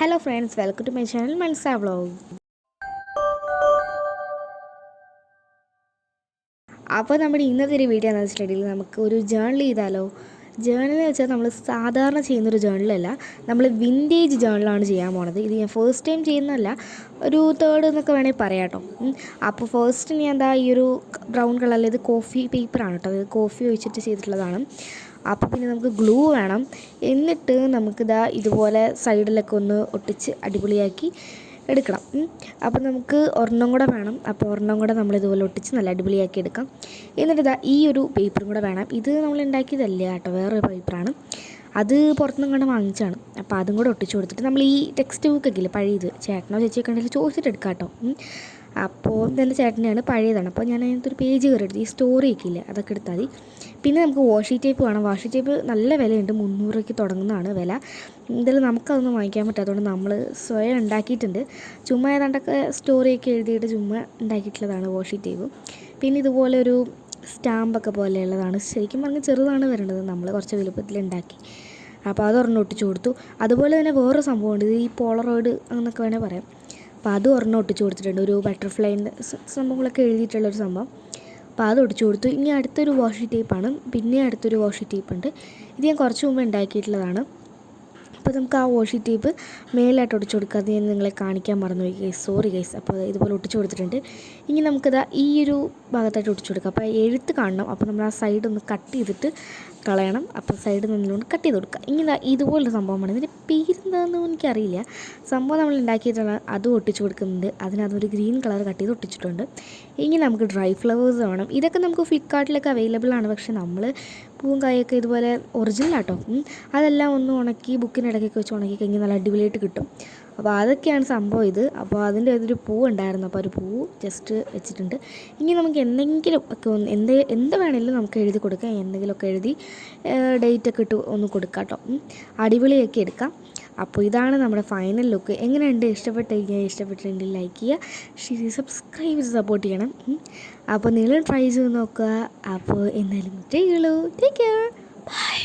Hello friends, welcome to my channel Manasa vlog. അപ്പോൾ നമ്മുടെ ഇന്നത്തെ ഒരു വീഡിയോ എന്ന് വെച്ചിട്ടുണ്ടെങ്കിൽ നമുക്ക് ഒരു ജേർണൽ ചെയ്താലോ. ജേർണൽ എന്ന് വെച്ചാൽ നമ്മൾ സാധാരണ ചെയ്യുന്നൊരു ജേർണലല്ല, നമ്മൾ വിൻറ്റേജ് ജേർണലാണ് ചെയ്യാൻ പോണത്. ഇത് ഞാൻ ഫസ്റ്റ് ടൈം ചെയ്യുന്നതല്ല, ഒരു തേർഡ് എന്നൊക്കെ വേണമെങ്കിൽ പറയാം കേട്ടോ. അപ്പോൾ ഫസ്റ്റ് ഞാൻ എന്താ ഈ ഒരു ബ്രൗൺ കളറിൽ ഇത് കോഫി പേപ്പറാണ് കേട്ടോ, അത് കോഫി ഒഴിച്ചിട്ട് ചെയ്തിട്ടുള്ളതാണ്. അപ്പോൾ പിന്നെ നമുക്ക് ഗ്ലൂ വേണം. എന്നിട്ട് നമുക്കിതാ ഇതുപോലെ സൈഡിലൊക്കെ ഒന്ന് ഒട്ടിച്ച് അടിപൊളിയാക്കി എടുക്കണം. അപ്പോൾ നമുക്ക് ഒരെണ്ണം കൂടെ വേണം. അപ്പോൾ ഒരെണ്ണം കൂടെ നമ്മളിതുപോലെ ഒട്ടിച്ച് നല്ല അടിപൊളിയാക്കി എടുക്കാം. എന്നിട്ട് ഇതാ ഈ ഒരു പേപ്പറും കൂടെ വേണം. ഇത് നമ്മൾ ഉണ്ടാക്കിയതല്ല കേട്ടോ, വേറൊരു പേപ്പറാണ്, അത് പുറത്തുനിന്ന് കണ്ട് വാങ്ങിച്ചാണ്. അപ്പോൾ അതും കൂടെ ഒട്ടിച്ച് കൊടുത്തിട്ട് നമ്മൾ ഈ ടെക്സ്റ്റ് ബുക്കൊക്കെ ഇല്ലേ പഴയത്, ചേട്ടനോ ചേച്ചിയൊക്കെ ഉണ്ടെങ്കിൽ ചോദിച്ചിട്ട് എടുക്കാം കേട്ടോ. അപ്പോൾ ഇതെൻ്റെ ചേട്ടനെയാണ്, പഴയതാണ്. അപ്പോൾ ഞാൻ അതിനകത്തൊരു പേജ് കയറിയെടുത്ത് ഈ സ്റ്റോറിയൊക്കെ ഇല്ലേ അതൊക്കെ എടുത്താൽ മതി. പിന്നെ നമുക്ക് വാഷി ടേപ്പ് വേണം. വാഷി ടേപ്പ് നല്ല വിലയുണ്ട്, 300 രൂപയ്ക്ക് തുടങ്ങുന്നതാണ് വില. എന്തായാലും നമുക്കതൊന്നും വാങ്ങിക്കാൻ പറ്റാത്തതുകൊണ്ട് നമ്മൾ സ്വയം ഉണ്ടാക്കിയിട്ടുണ്ട്. ചുമ്മാ ഏതാണ്ടൊക്കെ സ്റ്റോറിയൊക്കെ എഴുതിയിട്ട് ചുമ്മാ ഉണ്ടാക്കിയിട്ടുള്ളതാണ് വാഷി ടേപ്പ്. പിന്നെ ഇതുപോലെ ഒരു സ്റ്റാമ്പൊക്കെ പോലെയുള്ളതാണ്, ശരിക്കും പറഞ്ഞാൽ ചെറുതാണ് വരേണ്ടത്, നമ്മൾ കുറച്ച് വലുപ്പത്തിലുണ്ടാക്കി. അപ്പോൾ അതൊരെണ്ണം ഒട്ടിച്ച് കൊടുത്തു. അതുപോലെ തന്നെ വേറൊരു സംഭവമുണ്ട്, ഇത് ഈ പോളറോയിഡ് എന്നൊക്കെ വേണേൽ പറയാം. അപ്പോൾ അത് ഒരെണ്ണം ഒട്ടിച്ച് കൊടുത്തിട്ടുണ്ട്, ഒരു ബട്ടർഫ്ലൈൻ്റെ സംഭവങ്ങളൊക്കെ എഴുതിയിട്ടുള്ളൊരു സംഭവം. അപ്പോൾ അത് ഒട്ടിച്ച് കൊടുത്തു. ഇനി അടുത്തൊരു വാഷി ടേപ്പാണ്, പിന്നെ അടുത്തൊരു വാഷി ടേപ്പുണ്ട്. ഇത് ഞാൻ കുറച്ച് മുമ്പ് ഉണ്ടാക്കിയിട്ടുള്ളതാണ്. അപ്പോൾ നമുക്ക് ആ വാഷി ടേപ്പ് മേലായിട്ട് ഒട്ടിച്ച് കൊടുക്കുക. അത് ഞാൻ നിങ്ങളെ കാണിക്കാൻ മറന്നുപോയി ഗൈസ്, സോറി ഗൈസ്. അപ്പോൾ ഇതുപോലെ ഒട്ടിച്ച് കൊടുത്തിട്ടുണ്ട്. ഇനി നമുക്കിതാ ഈ ഒരു ഭാഗത്തായിട്ട് ഒട്ടിച്ച് കൊടുക്കുക. അപ്പോൾ എഴുത്ത് കാണണം. അപ്പോൾ നമ്മൾ ആ സൈഡ് ഒന്ന് കട്ട് ചെയ്തിട്ട് കളയണം. അപ്പോൾ സൈഡിൽ നിന്നുകൊണ്ട് കട്ട് ചെയ്ത് കൊടുക്കുക. ഇങ്ങനെ ഇതുപോലൊരു സംഭവമാണ്. ഇതിൻ്റെ പേരെന്താണെന്ന് എനിക്കറിയില്ല. സംഭവം നമ്മൾ ഉണ്ടാക്കിയിട്ടാണ്, അതും ഒട്ടിച്ച് കൊടുക്കുന്നുണ്ട്. അതിനകത്തൊരു ഗ്രീൻ കളർ കട്ട് ചെയ്ത് ഒട്ടിച്ചിട്ടുണ്ട്. ഇനി നമുക്ക് ഡ്രൈ ഫ്ലവേഴ്സ് വേണം. ഇതൊക്കെ നമുക്ക് ഫ്ലിപ്കാർട്ടിലൊക്കെ അവൈലബിൾ ആണ്. പക്ഷേ നമ്മൾ പൂവും കായൊക്കെ ഇതുപോലെ ഒറിജിനലാട്ടോ, അതെല്ലാം ഒന്ന് ഉണക്കി ബുക്കിനിടയ്ക്കൊക്കെ വെച്ച് ഉണക്കി കഴിഞ്ഞാൽ നല്ല അടിപൊളിയായിട്ട് കിട്ടും. അപ്പോൾ അതൊക്കെയാണ് സംഭവം ഇത്. അപ്പോൾ അതിൻ്റെ ഒരു പൂ ഉണ്ടായിരുന്നു, അപ്പോൾ ഒരു പൂ ജസ്റ്റ് വെച്ചിട്ടുണ്ട്. ഇനി നമുക്ക് എന്തെങ്കിലും ഒക്കെ ഒന്ന് എന്ത് വേണമെങ്കിലും നമുക്ക് എഴുതി കൊടുക്കാം. എന്തെങ്കിലുമൊക്കെ എഴുതി ഡേറ്റൊക്കെ ഇട്ട് ഒന്ന് കൊടുക്കാം കേട്ടോ, അടിപൊളിയാക്കി എടുക്കാം. അപ്പോൾ ഇതാണ് നമ്മുടെ ഫൈനൽ ലുക്ക്. എങ്ങനെയുണ്ട്? ഇഷ്ടപ്പെട്ടിട്ടുണ്ടെങ്കിൽ ലൈക്ക് ചെയ്യുക, സബ്സ്ക്രൈബ് ചെയ്ത് സപ്പോർട്ട് ചെയ്യണം. അപ്പോൾ നിങ്ങൾ ട്രൈ ചെയ്ത് നോക്കുക. അപ്പോൾ എന്തായാലും ടേക്ക് കെയർ, ബൈ.